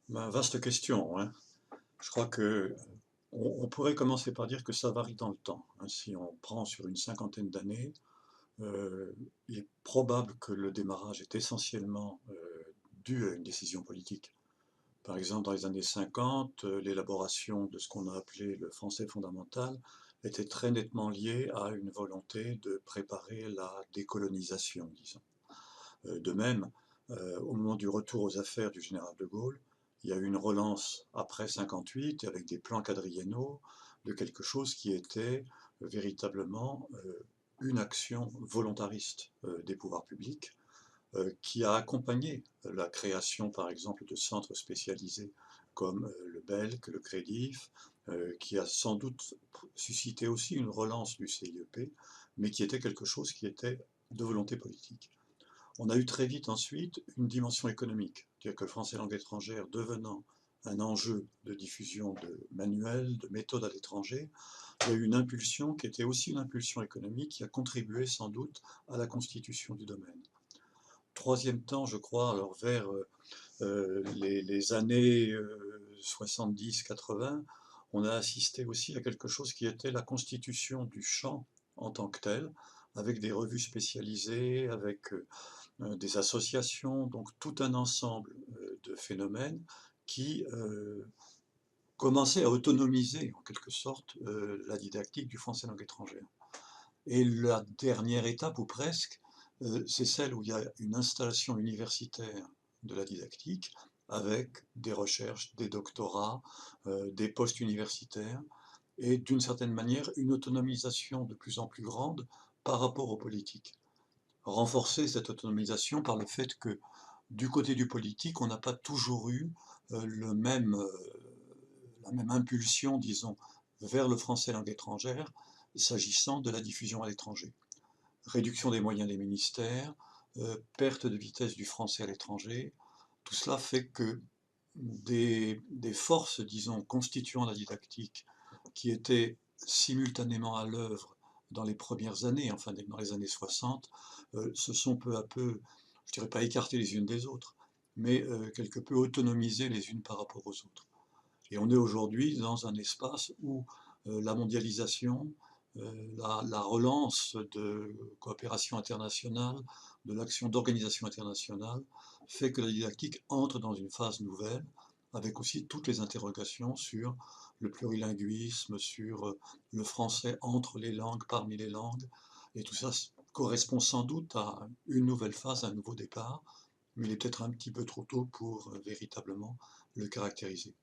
Ben, vaste question, hein. Je crois que on pourrait commencer par dire que ça varie dans le temps, hein. Si on prend sur une cinquantaine d'années, il est probable que le démarrage est essentiellement dû à une décision politique. Par exemple, dans les années 50, l'élaboration de ce qu'on a appelé le français fondamental était très nettement liée à une volonté de préparer la décolonisation, disons. De même, au moment du retour aux affaires du général de Gaulle, il y a eu une relance après 58 avec des plans quadriennaux de quelque chose qui était véritablement une action volontariste des pouvoirs publics qui a accompagné la création, par exemple, de centres spécialisés comme le BELC, le CREDIF, qui a sans doute suscité aussi une relance du CIEP, mais qui était quelque chose qui était de volonté politique. On a eu très vite ensuite une dimension économique, c'est-à-dire que le français langue étrangère devenant un enjeu de diffusion de manuels, de méthodes à l'étranger, il y a eu une impulsion qui était aussi une impulsion économique qui a contribué sans doute à la constitution du domaine. Troisième temps, je crois, alors vers les années 70-80, on a assisté aussi à quelque chose qui était la constitution du champ en tant que tel, avec des revues spécialisées, avec des associations, donc tout un ensemble de phénomènes qui commençaient à autonomiser en quelque sorte la didactique du français langue étrangère. Et la dernière étape, ou presque, c'est celle où il y a une installation universitaire de la didactique, avec des recherches, des doctorats, des postes universitaires, et d'une certaine manière une autonomisation de plus en plus grande par rapport aux politiques. Renforcer cette autonomisation par le fait que du côté du politique, on n'a pas toujours eu le même, la même impulsion, disons, vers le français langue étrangère, s'agissant de la diffusion à l'étranger. Réduction des moyens des ministères, perte de vitesse du français à l'étranger, tout cela fait que des forces, disons, constituant la didactique, qui étaient simultanément à l'œuvre dans les premières années, enfin dans les années 60, se sont peu à peu, je dirais pas écartées les unes des autres, mais quelque peu autonomisées les unes par rapport aux autres. Et on est aujourd'hui dans un espace où la mondialisation, la relance de coopération internationale, de l'action d'organisation internationale, fait que la didactique entre dans une phase nouvelle, avec aussi toutes les interrogations sur le plurilinguisme, sur le français entre les langues, parmi les langues, et tout ça correspond sans doute à une nouvelle phase, à un nouveau départ, mais il est peut-être un petit peu trop tôt pour véritablement le caractériser.